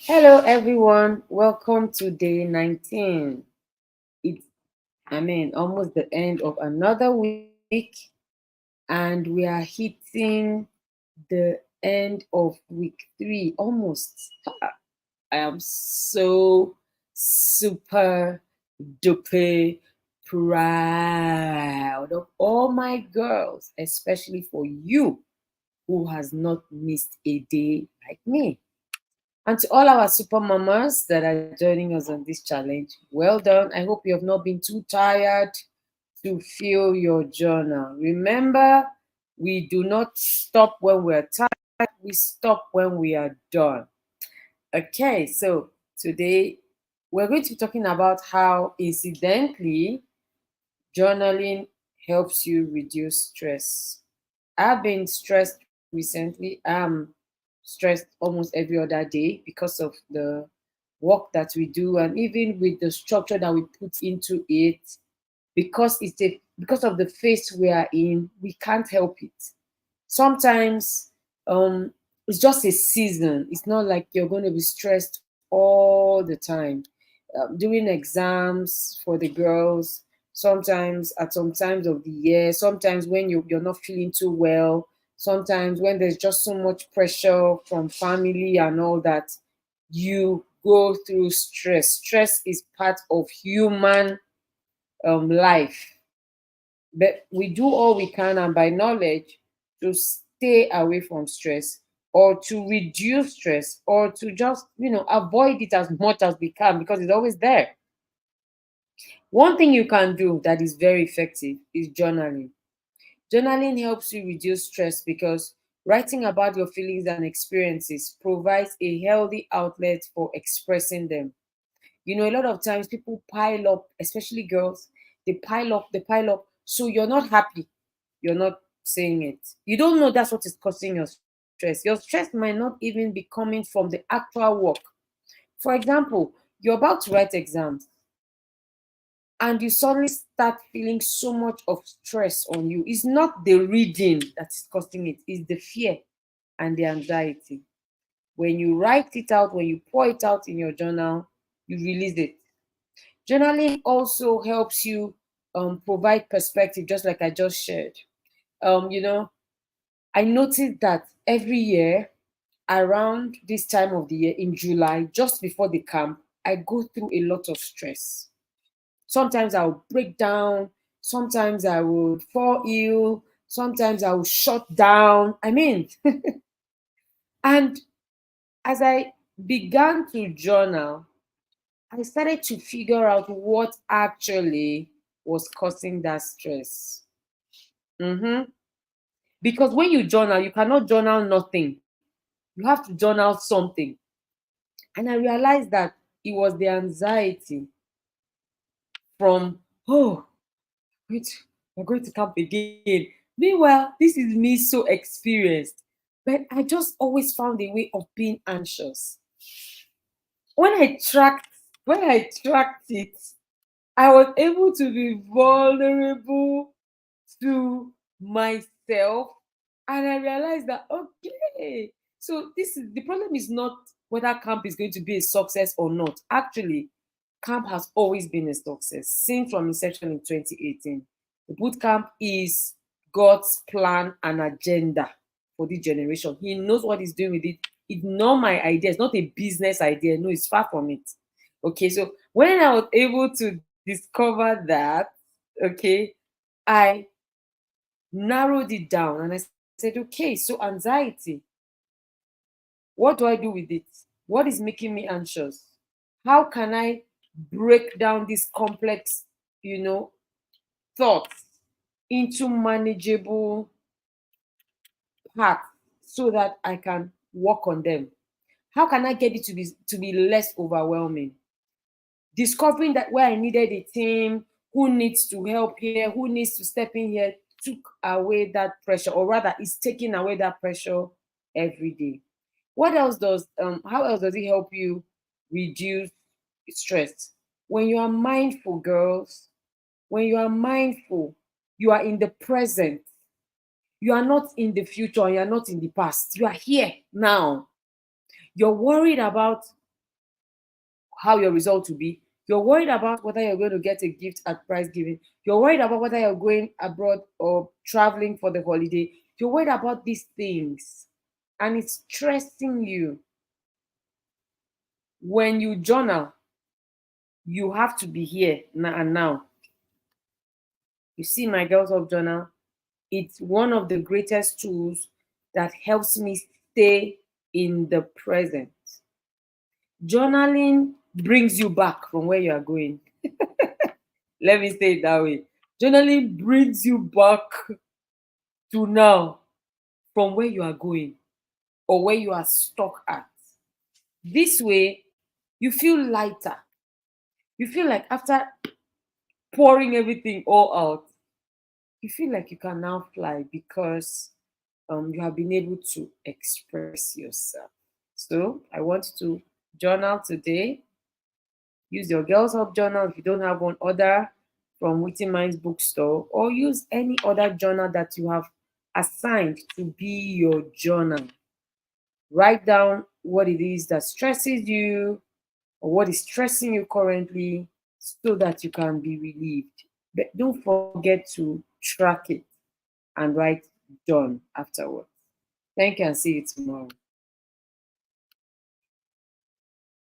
Hello, everyone. Welcome to day 19. It's, almost the end of another week, and we are hitting the end of week 3 almost. I am so super duper proud of all my girls, especially for you who has not missed a day like me. And to all our super mamas that are joining us on this challenge, well done. I hope you have not been too tired to fill your journal. Remember, we do not stop when we're tired, we stop when we are done. Okay, so today we're going to be talking about how, incidentally, journaling helps you reduce stress. I've been stressed recently. I'm stressed almost every other day because of the work that we do, and even with the structure that we put into it, because of the phase we are in, we can't help it. Sometimes um it's just a season. It's not like you're going to be stressed all the time. Doing exams for the girls, sometimes at some times of the year, sometimes when you're not feeling too well, sometimes when there's just so much pressure from family and all that, you go through stress. Stress is part of human life, but we do all we can, and by knowledge, to stay away from stress, or to reduce stress, or to just avoid it as much as we can, because it's always there. One thing you can do that is very effective is journaling. Journaling helps you reduce stress because writing about your feelings and experiences provides a healthy outlet for expressing them. A lot of times people pile up, especially girls, they pile up. So you're not happy, you're not saying it. You don't know that's what is causing your stress. Your stress might not even be coming from the actual work. For example, you're about to write exams and you suddenly start feeling so much of stress on you. It's not the reading that is causing it, it's the fear and the anxiety. When you write it out, when you pour it out in your journal, you release it. Journaling also helps you provide perspective, just like I just shared. Um, you know, I noticed that every year around this time of the year in July, just before the camp, I go through a lot of stress. Sometimes I'll break down, sometimes I will fall ill, sometimes I will shut down. And as I began to journal, I started to figure out what actually was causing that stress. Mhm. Because when you journal, you cannot journal nothing. You have to journal something. And I realized that it was the anxiety from, oh, wait, we're going to camp again. Meanwhile, this is me so experienced. But I just always found a way of being anxious. When I tracked, when I tracked it, I was able to be vulnerable to myself, and I realized that, okay, so this is the problem, is not whether camp is going to be a success or not. Actually, camp has always been a success since from inception in 2018. The boot camp is God's plan and agenda for this generation. He knows what he's doing with it. It's not my idea, it's not a business idea. No, it's far from it. Okay, so when I was able to discover that, okay, I narrowed it down and I said, okay, so anxiety, what do I do with it? What is making me anxious? How can I break down this complex, you know, thoughts into manageable parts so that I can work on them? How can I get it to be less overwhelming? Discovering that where I needed a team, who needs to help here, who needs to step in here, took away that pressure, or rather, is taking away that pressure every day. What else does how else does it help you reduce stress? When you are mindful, girls, when you are mindful, you are in the present. You are not in the future, you are not in the past. You are here now. You're worried about how your result will be. You're worried about whether you're going to get a gift at prize giving. You're worried about whether you're going abroad or traveling for the holiday. You're worried about these things, and it's stressing you. When you journal, you have to be here now and now. You see my Girls Hub journal, it's one of the greatest tools that helps me stay in the present. Journaling brings you back from where you are going. Let me say it that way. Journaling brings you back to now from where you are going or where you are stuck at. This way, you feel lighter. You feel like after pouring everything all out, you feel like you can now fly because you have been able to express yourself. So I want to journal today. Use your Girls Hub journal if you don't have one, order from Witty Minds bookstore, or use any other journal that you have assigned to be your journal. Write down what it is that stresses you or what is stressing you currently so that you can be relieved. But don't forget to track it and write done afterwards. Thank you and see you tomorrow.